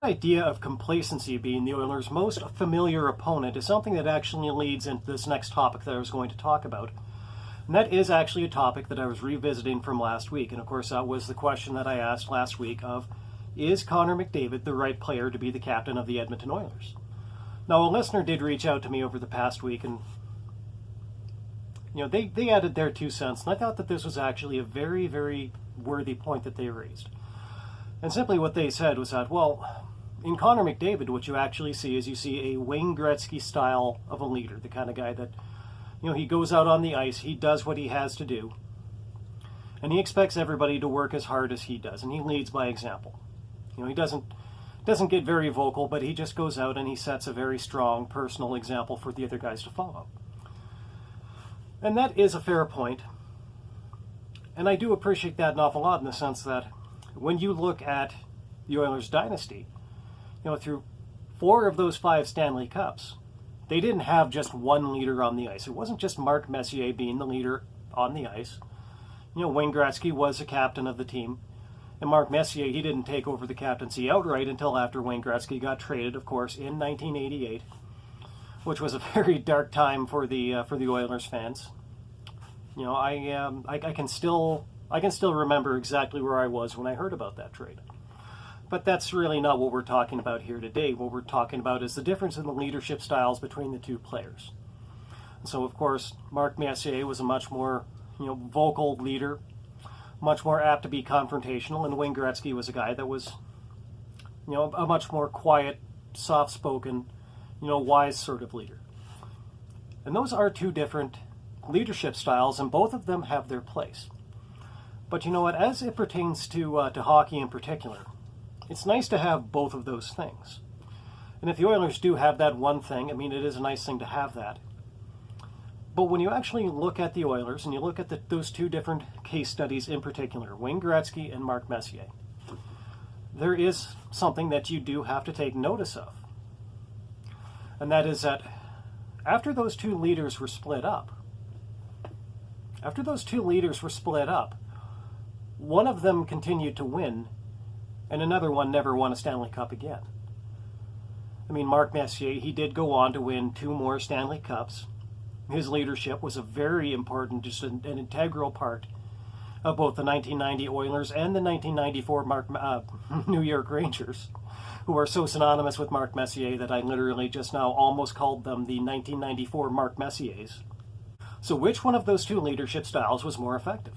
The idea of complacency being the Oilers' most familiar opponent is something that actually leads into this next topic that I was going to talk about. And that is actually a topic that I was revisiting from last week. And of course, that was the question that I asked last week of, is Connor McDavid the right player to be the captain of the Edmonton Oilers? Now, a listener did reach out to me over the past week, and they added their 2 cents, and I thought that this was actually a very, very worthy point that they raised. And simply what they said was that, well, in Connor McDavid, what you actually see is you see a Wayne Gretzky style of a leader, the kind of guy that, he goes out on the ice, he does what he has to do, and he expects everybody to work as hard as he does, and he leads by example. He doesn't get very vocal, but he just goes out and he sets a very strong personal example for the other guys to follow. And that is a fair point, and I do appreciate that an awful lot in the sense that when you look at the Oilers dynasty, through 4 of those 5 Stanley Cups, they didn't have just one leader on the ice. It wasn't just Mark Messier being the leader on the ice. Wayne Gretzky was the captain of the team, and Mark Messier, he didn't take over the captaincy outright until after Wayne Gretzky got traded, of course, in 1988, which was a very dark time for the Oilers fans. I can still remember exactly where I was when I heard about that trade. But that's really not what we're talking about here today. What we're talking about is the difference in the leadership styles between the two players. So, of course, Mark Messier was a much more, vocal leader, much more apt to be confrontational, and Wayne Gretzky was a guy that was, a much more quiet, soft-spoken, wise sort of leader. And those are 2 different leadership styles, and both of them have their place. But you know what? As it pertains to hockey in particular, it's nice to have both of those things. And if the Oilers do have that one thing, it is a nice thing to have that. But when you actually look at the Oilers, and you look at those 2 different case studies in particular, Wayne Gretzky and Mark Messier, there is something that you do have to take notice of. And that is that after those 2 leaders were split up, one of them continued to win, and another one never won a Stanley Cup again. Mark Messier, he did go on to win 2 more Stanley Cups. His leadership was a very important, just an integral part of both the 1990 Oilers and the 1994 New York Rangers, who are so synonymous with Mark Messier that I literally just now almost called them the 1994 Mark Messiers. So which one of those 2 leadership styles was more effective?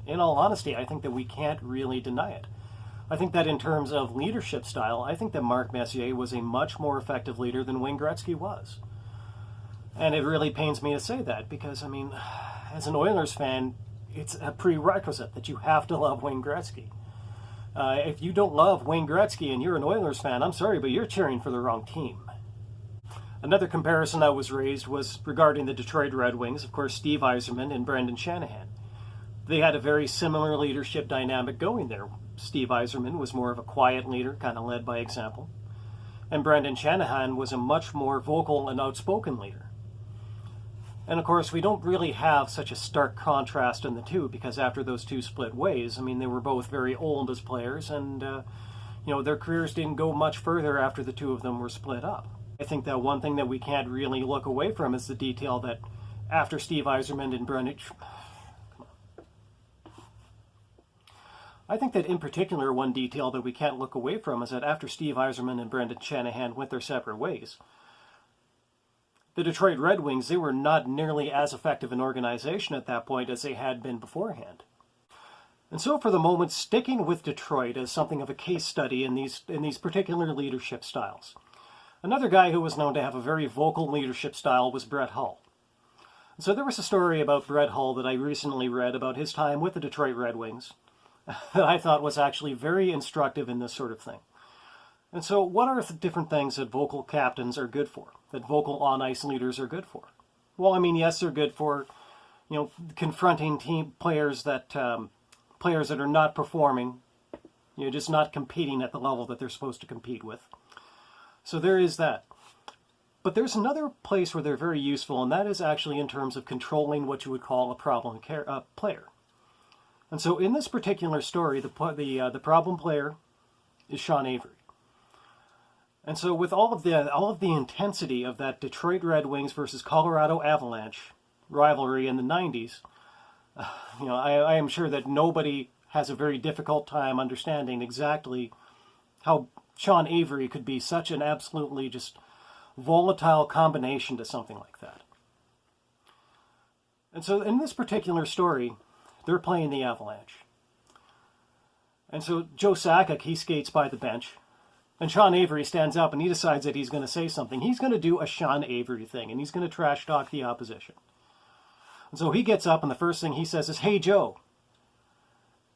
In all honesty, I think that we can't really deny it. I think that in terms of leadership style, I think that Mark Messier was a much more effective leader than Wayne Gretzky was. And it really pains me to say that because, as an Oilers fan, it's a prerequisite that you have to love Wayne Gretzky. If you don't love Wayne Gretzky and you're an Oilers fan, I'm sorry, but you're cheering for the wrong team. Another comparison that was raised was regarding the Detroit Red Wings, of course, Steve Yzerman and Brendan Shanahan. They had a very similar leadership dynamic going there. Steve Yzerman was more of a quiet leader, kind of led by example. And Brendan Shanahan was a much more vocal and outspoken leader. And of course, we don't really have such a stark contrast in the 2 because after those 2 split ways, they were both very old as players and, their careers didn't go much further after the 2 of them were split up. I think that one thing that we can't really look away from is the detail that after Steve Yzerman and Brendan... I think that in particular, one detail that we can't look away from is that after Steve Yzerman and Brendan Shanahan went their separate ways, the Detroit Red Wings, they were not nearly as effective an organization at that point as they had been beforehand. And so for the moment, sticking with Detroit as something of a case study in these particular leadership styles. Another guy who was known to have a very vocal leadership style was Brett Hull. So there was a story about Brett Hull that I recently read about his time with the Detroit Red Wings that I thought was actually very instructive in this sort of thing. And so what are the different things that vocal captains are good for, that vocal on-ice leaders are good for? Well, yes, they're good for, confronting team players that are not performing, just not competing at the level that they're supposed to compete with. So there is that. But there's another place where they're very useful, and that is actually in terms of controlling what you would call a problem player. And so in this particular story, the problem player is Sean Avery. And so with all of the intensity of that Detroit Red Wings versus Colorado Avalanche rivalry in the 90s, I am sure that nobody has a very difficult time understanding exactly how Sean Avery could be such an absolutely just volatile combination to something like that. And so in this particular story, they're playing the Avalanche. And so Joe Sakic, he skates by the bench, and Sean Avery stands up and he decides that he's going to say something. He's going to do a Sean Avery thing, and he's going to trash talk the opposition. And so he gets up, and the first thing he says is, "Hey, Joe."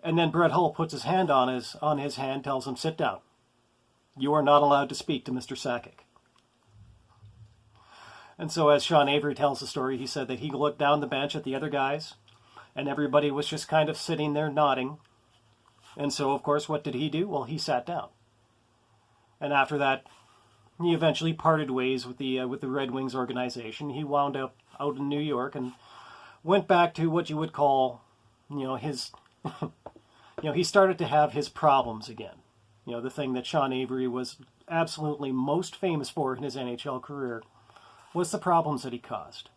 And then Brett Hull puts his hand on his hand, tells him, "Sit down. You are not allowed to speak to Mr. Sakic." And so as Sean Avery tells the story, he said that he looked down the bench at the other guys, and everybody was just kind of sitting there nodding. And so, of course, what did he do? Well, he sat down. And after that, he eventually parted ways with the Red Wings organization. He wound up out in New York and went back to what you would call, his, he started to have his problems again. The thing that Sean Avery was absolutely most famous for in his NHL career was the problems that he caused.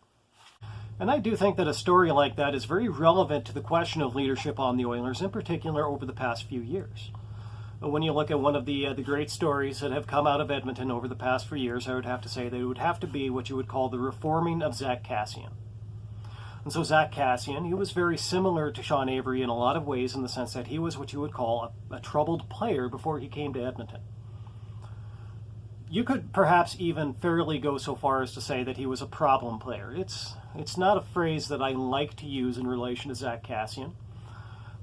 And I do think that a story like that is very relevant to the question of leadership on the Oilers, in particular over the past few years. When you look at one of the great stories that have come out of Edmonton over the past few years, I would have to say that it would have to be what you would call the reforming of Zack Kassian. And so Zack Kassian, he was very similar to Sean Avery in a lot of ways, in the sense that he was what you would call a troubled player before he came to Edmonton. You could perhaps even fairly go so far as to say that he was a problem player. It's not a phrase that I like to use in relation to Zack Kassian,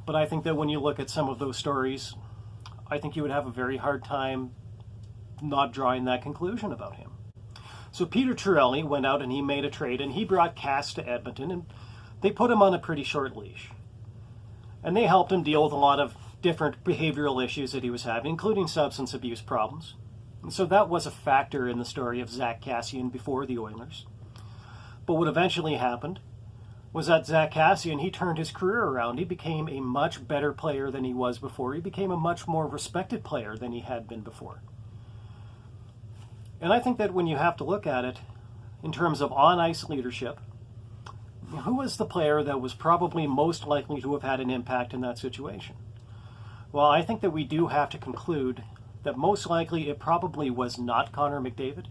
but I think that when you look at some of those stories, I think you would have a very hard time not drawing that conclusion about him. So Peter Chiarelli went out and he made a trade, and he brought Cass to Edmonton, and they put him on a pretty short leash. And they helped him deal with a lot of different behavioral issues that he was having, including substance abuse problems. And so that was a factor in the story of Zack Kassian before the Oilers. But what eventually happened was that Zack Kassian, he turned his career around. He became a much better player than he was before. He became a much more respected player than he had been before. And I think that when you have to look at it in terms of on-ice leadership, who was the player that was probably most likely to have had an impact in that situation? Well, I think that we do have to conclude that most likely it probably was not Connor McDavid,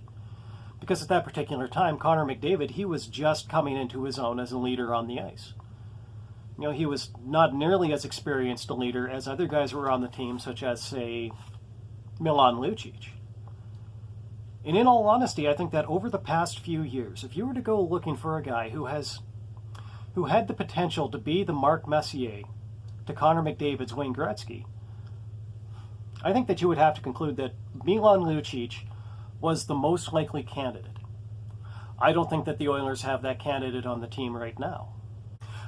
because at that particular time, Connor McDavid, he was just coming into his own as a leader on the ice. He was not nearly as experienced a leader as other guys who were on the team, such as, say, Milan Lucic. And in all honesty, I think that over the past few years, if you were to go looking for a guy who had the potential to be the Mark Messier to Connor McDavid's Wayne Gretzky, I think that you would have to conclude that Milan Lucic was the most likely candidate. I don't think that the Oilers have that candidate on the team right now.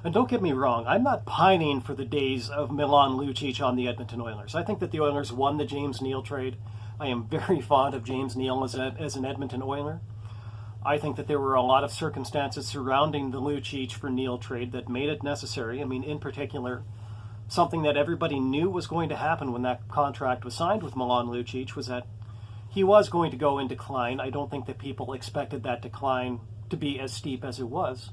And don't get me wrong, I'm not pining for the days of Milan Lucic on the Edmonton Oilers. I think that the Oilers won the James Neal trade. I am very fond of James Neal as an Edmonton Oiler. I think that there were a lot of circumstances surrounding the Lucic for Neal trade that made it necessary. I mean, in particular, something that everybody knew was going to happen when that contract was signed with Milan Lucic was that he was going to go in decline. I don't think that people expected that decline to be as steep as it was.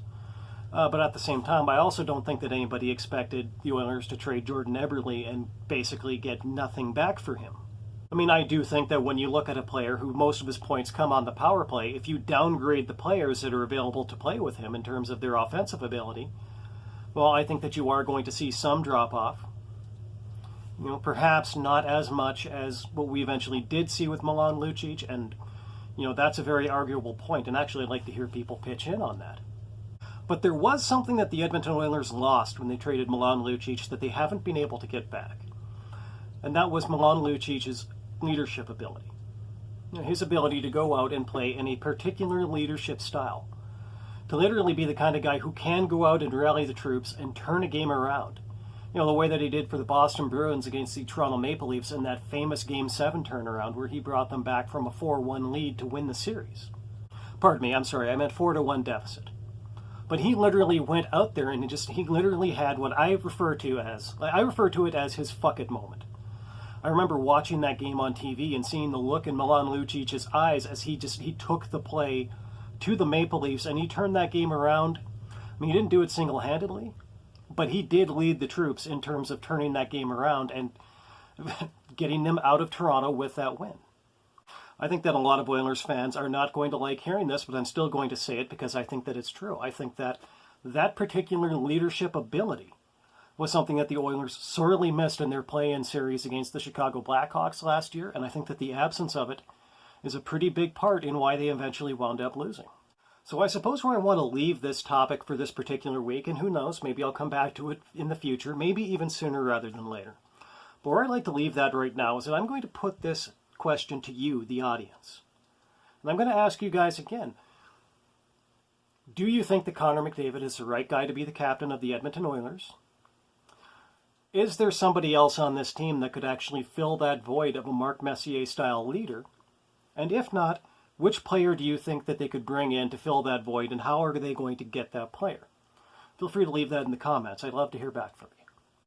But at the same time, I also don't think that anybody expected the Oilers to trade Jordan Eberle and basically get nothing back for him. I mean, I do think that when you look at a player who most of his points come on the power play, if you downgrade the players that are available to play with him in terms of their offensive ability, well, I think that you are going to see some drop-off. Perhaps not as much as what we eventually did see with Milan Lucic, and, that's a very arguable point, and actually I'd like to hear people pitch in on that. But there was something that the Edmonton Oilers lost when they traded Milan Lucic that they haven't been able to get back. And that was Milan Lucic's leadership ability. His ability to go out and play in a particular leadership style. To literally be the kind of guy who can go out and rally the troops and turn a game around. The way that he did for the Boston Bruins against the Toronto Maple Leafs in that famous Game 7 turnaround where he brought them back from a 4-1 lead to win the series. Pardon me, I'm sorry, I meant 4-1 deficit. But he literally went out there and he literally had what I refer to it as his fuck it moment. I remember watching that game on TV and seeing the look in Milan Lucic's eyes as he took the play to the Maple Leafs and he turned that game around. I mean, he didn't do it single-handedly, but he did lead the troops in terms of turning that game around and getting them out of Toronto with that win. I think that a lot of Oilers fans are not going to like hearing this, but I'm still going to say it because I think that it's true. I think that that particular leadership ability was something that the Oilers sorely missed in their play-in series against the Chicago Blackhawks last year, and I think that the absence of it is a pretty big part in why they eventually wound up losing. So I suppose where I want to leave this topic for this particular week, and who knows, maybe I'll come back to it in the future, maybe even sooner rather than later. But where I'd like to leave that right now is that I'm going to put this question to you, the audience. And I'm going to ask you guys again, do you think that Connor McDavid is the right guy to be the captain of the Edmonton Oilers? Is there somebody else on this team that could actually fill that void of a Mark Messier-style leader? And if not, which player do you think that they could bring in to fill that void, and how are they going to get that player? Feel free to leave that in the comments. I'd love to hear back from you.